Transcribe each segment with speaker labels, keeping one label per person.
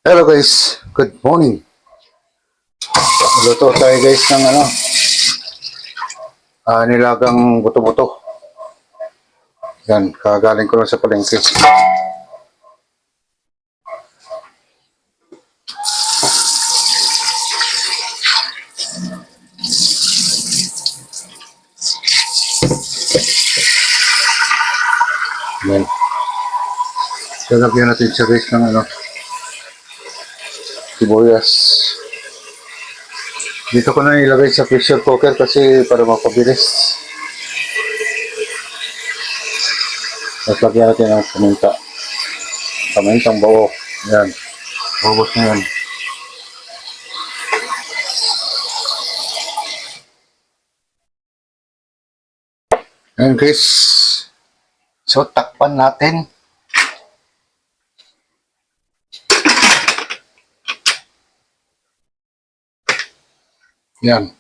Speaker 1: Hello guys, good morning. Luto tayo guys ng nilagang buto-buto. Yan, kagaling ko lang sa palengke. Yan. So, lagyan natin siya guys ng sibuyas. Dito ko na ilagay sa pressure cooker kasi para mapabilis. Tapos lagyan natin ng paminta. Pamintang buo. Yan. Ubos na yan. Yan guys. So, takpan natin. Yan.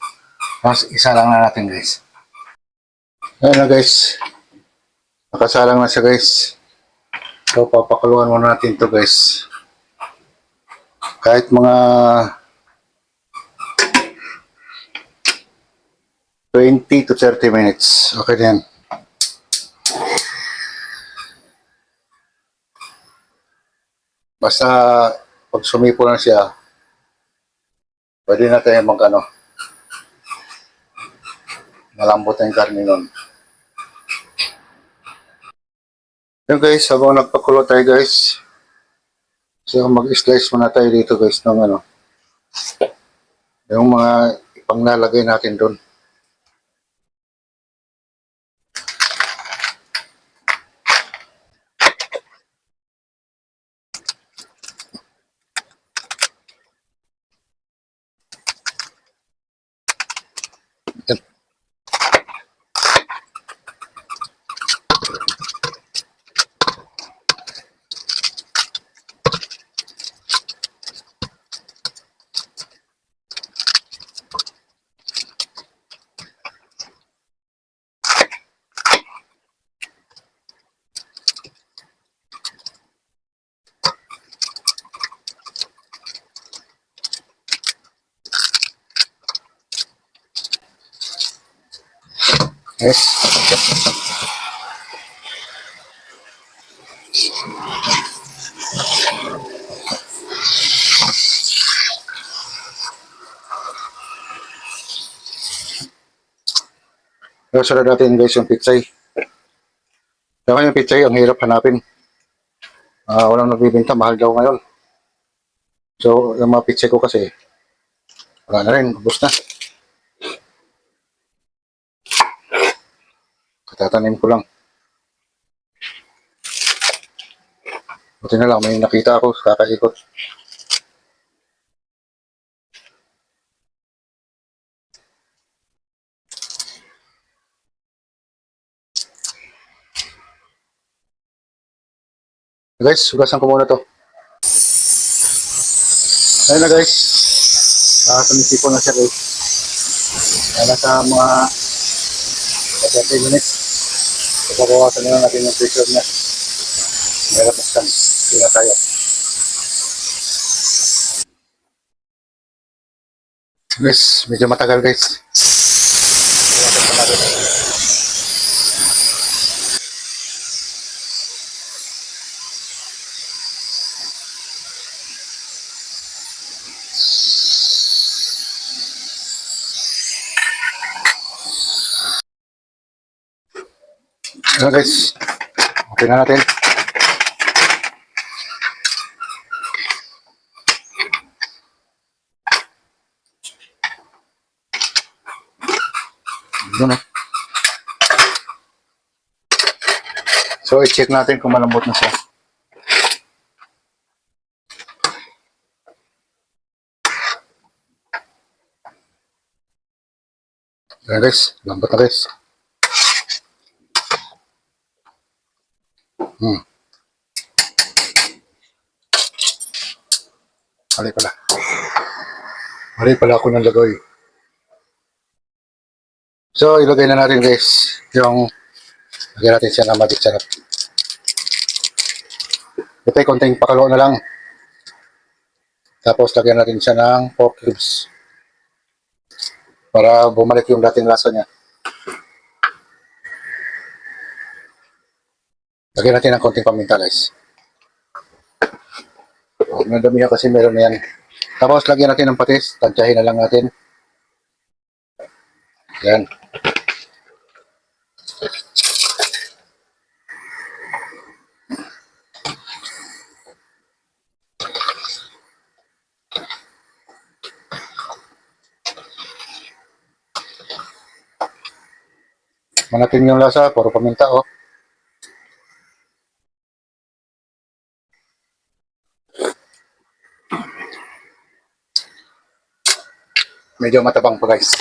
Speaker 1: Tapos isa lang na natin guys. Ayan na guys. Nakasalang na siya guys. So, papakuluan muna natin to guys. Kahit mga 20 to 30 minutes. Okay na yan. Basta pag sumipo na siya, pwede na tayo malambot na yung karne nun. Yun guys, habang nagpakulo tayo guys, so mag-slice muna tayo dito guys ng yung mga ipanglalagay natin doon. Yes. Sunod natin guys yung pitsay. Kaya yung pitsay, ang hirap hanapin. Walang nagbibenta, mahal daw ngayon. So, yung mga pitsay ko kasi, wala na rin, ubos na. Katatanim ko lang. Buti na lang, may nakita ako, kakaikot. Guys, hugasan ko muna to. Ayun na guys. Sumisipo na siya guys. Kaya sa mga 30 minutes. Papawasan na natin yung pressure niya. Meron pa scan. Sila tayo. Guys, medyo matagal guys. Ayan guys, okay na natin. Yun, so i-check natin kung malambot na siya. Ayan guys, lambot na guys. Mali pala. Mali pala ako ng lagay. So, ilagay na natin guys yung lagyan natin siya na magic sarap. Ito ay konting pakalo na lang. Tapos lagyan natin siya ng pork ribs para bumalik yung dating lasa niya. Lagyan natin ng konting paminta guys. Nadamihan kasi meron na yan. Tapos lagyan natin ng patis. Tansyahin na lang natin. Yan. Manatin yung lasa. Puro paminta oh. Medyo matabang pa guys.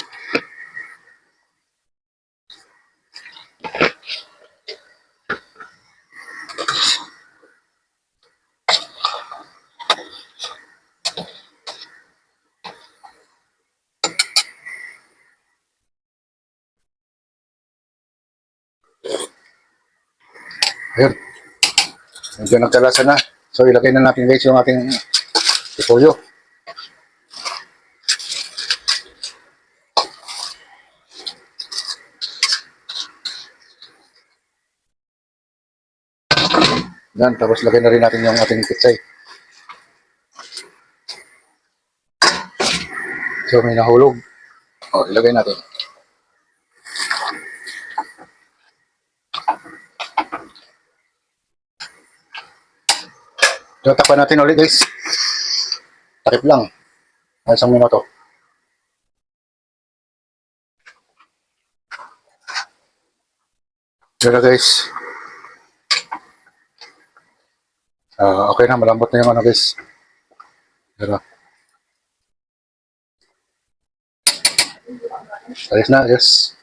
Speaker 1: Ayun. Medyo nagkalasa na. So ilagay na natin guys yung ating repolyo. Yan. Tapos lagay na rin natin yung ating pitsay. So may nahulog. O ilagay natin. So takpan natin ulit guys. Takip lang. Isang minuto. Pero guys. Okay na. Malambot na yung ano guys. Pero. Alis na guys.